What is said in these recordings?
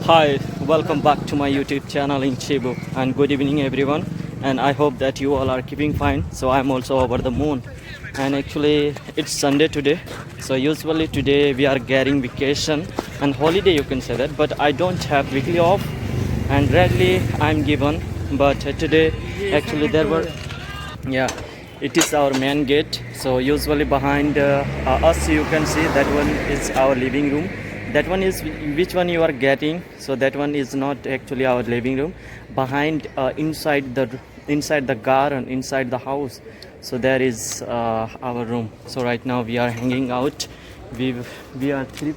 Hi, welcome back to my YouTube channel in Cebu, and good evening everyone, and I hope that you all are keeping fine. So I'm also over the moon, and actually it's Sunday today. So usually today we are getting vacation and holiday, you can say that, but I don't have weekly off, and rarely I'm given. But today actually there were, yeah, it is our main gate. So usually behind us you can see that one is our living room. That one is which one you are getting. So that one is not actually our living room. Behind inside the garden, inside the house, so there is our room. So right now we are hanging out. We are three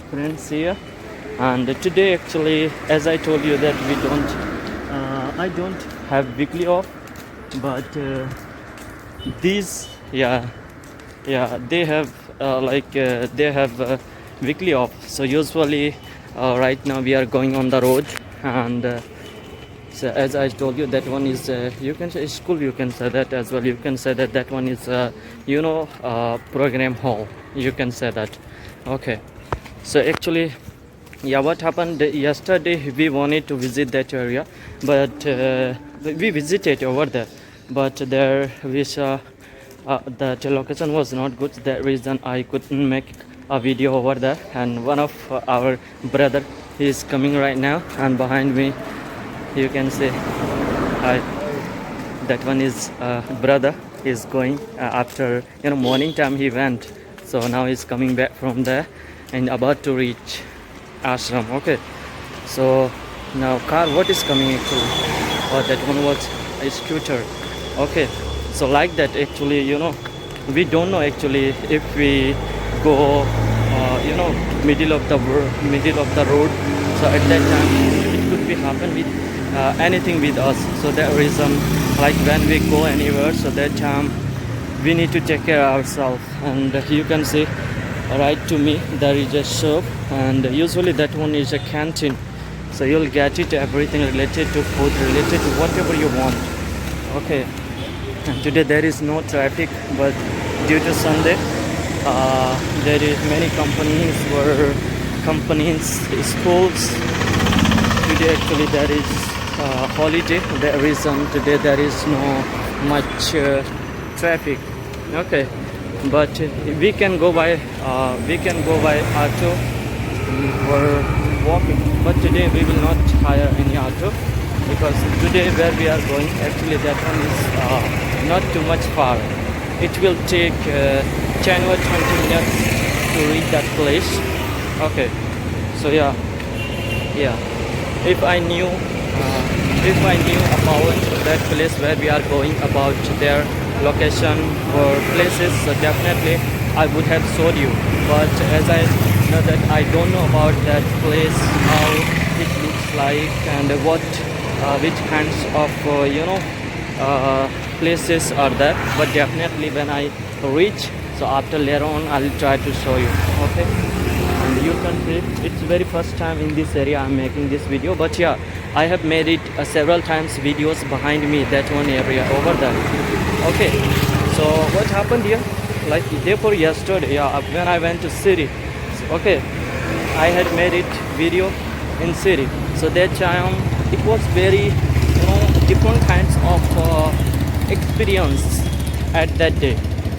friends here, and today actually, as I told you that we don't I don't have weekly off, but these, yeah, they have they have weekly off. So usually right now we are going on the road, and so as I told you, that one is you can say school, you can say that as well, you can say that that one is program hall, you can say that. Okay, so actually, yeah, what happened yesterday, we wanted to visit that area, but we visited over there, but there we saw that location was not good. That reason I couldn't make a video over there. And one of our brother is coming right now, and behind me you can see hi, that one is brother is going after morning time he went, so now he's coming back from there and about to reach ashram. Okay, so now car what is coming actually, oh, that one was a scooter. Okay, so like that actually, we don't know actually if we go middle of the road, so at that time it could be happen with anything with us. So that reason, like when we go anywhere, so that time we need to take care of ourselves. And you can see right to me there is a shop, and usually that one is a canteen, so you'll get it everything related to food, related to whatever you want. Okay, and today there is no traffic, but due to Sunday there is many companies, schools. Today actually there is holiday. The reason today there is no much traffic. Okay, but we can go by auto or walking. But today we will not hire any auto, because today where we are going, actually that one is not too much far. It will take 10 or 20 minutes to reach that place. Okay, so yeah, if I knew about that place where we are going, about their location or places, so definitely I would have showed you. But as I know that I don't know about that place, how it looks like, and what which kinds of places are there. But definitely when I reach, so after later on I'll try to show you. Okay, and you can see it's very first time in this area I'm making this video, but yeah, I have made it several times videos behind me, that one area over there. Okay, so what happened here, like day for yesterday, yeah, when I went to city, okay, I had made it video in city. So that time it was very different kinds of experience at that day,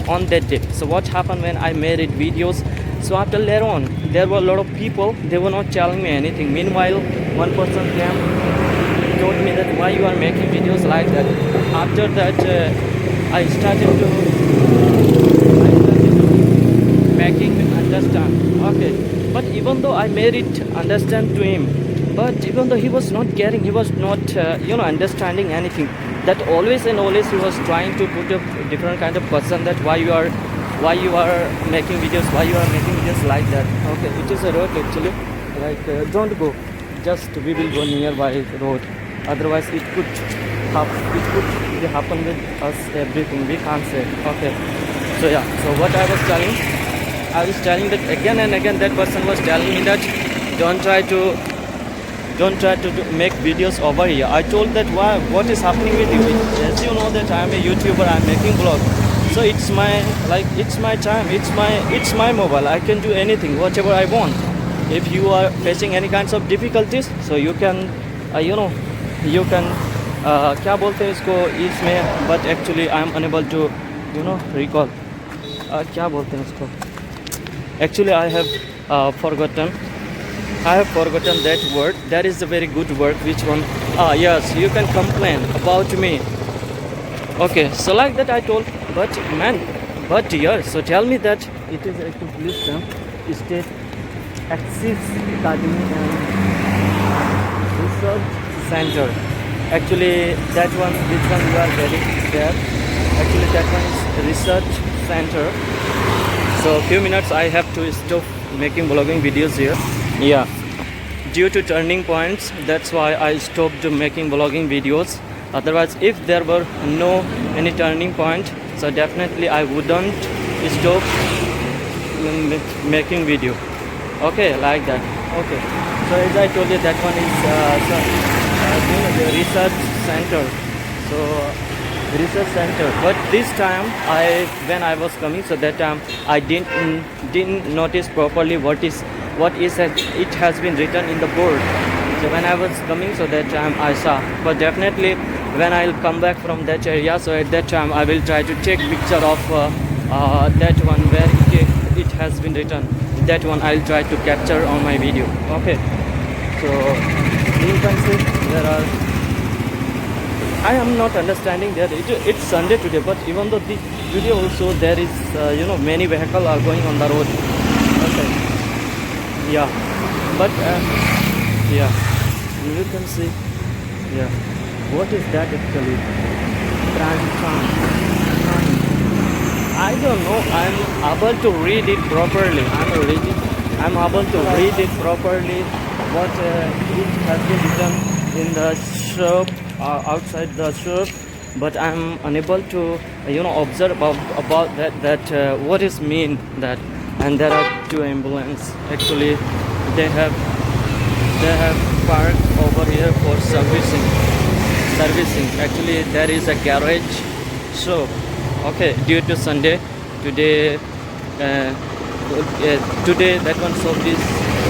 on that day. So what happened when I made it videos, so after later on there were a lot of people, they were not telling me anything. Meanwhile, one person came, told me that why you are making videos like that. After that I started to making him understand. Okay, but even though I made it understand to him, but even though he was not getting, he was not understanding anything, that always and always he was trying to put a different kind of person, that why you are making videos, like that. Okay, it is a road actually, like don't go, just we will go nearby road, otherwise it could happen with us, everything we can't say. Okay, so yeah, so what I was telling that again and again, that person was telling me that don't try to make videos over here. I told that what is happening with you? As you know that I am a YouTuber, I am making vlog, so it's my time, it's my mobile, I can do anything, whatever I want. if you are facing any kinds of difficulties, so you can you can क्या बोलते हैं इसको इसमें, but actually I am unable to recall क्या बोलते हैं इसको. Actually I have forgotten that word. That is a very good word. Which one? Yes, you can complain about me. Okay, so like that I told, but man, but dear, so tell me that it is a police state Axis Academy and Research Center. Actually, that one, which one you are getting there? Actually, that one is Research Center. So few minutes I have to stop making vlogging videos here. Yeah, due to turning points, that's why I stopped making vlogging videos. Otherwise, if there were no any turning point, so definitely I wouldn't stop making video. Okay, like that. Okay, so as I told you, that one is the research center. So research center, but this time when I was coming, so that time I didn't notice properly what it has been written in the board. So when I was coming, so that time I saw, but definitely when I'll come back from that area, so at that time I will try to take picture of that one where it has been written. That one I'll try to capture on my video. Okay, so you can see there are, I am not understanding that it's Sunday today, but even though the video also there is many vehicles are going on the road. Okay, yeah, but yeah, you can see, yeah, what is that actually? I don't know, I'm able to read it properly. I'm able to read it properly what it has been written in the shop, outside the shop, but I'm unable to observe about that what is mean that. And there are two ambulance. Actually, they have parked over here for servicing. Actually, there is a garage. So okay, due to Sunday today, today that one shop is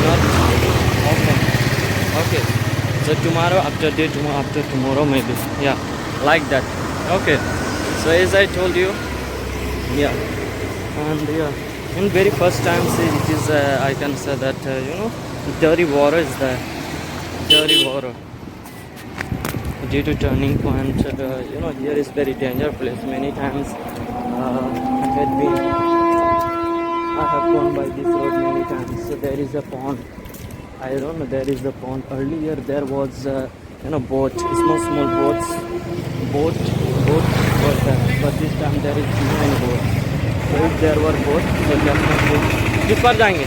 not open. Okay, so tomorrow, after tomorrow maybe, yeah, like that. Okay, so as I told you, yeah, and yeah, in very first time, see, it is I can say that dirty water is there, dirty water. Due to turning point, here is very dangerous place. Many times I have gone by this road many times. So there is a pond. I don't know, there is a pond. Earlier there was boat, small boats. Boat was there, but this time there is no any boat. So if there were boats, so definitely किस पर जाएंगे?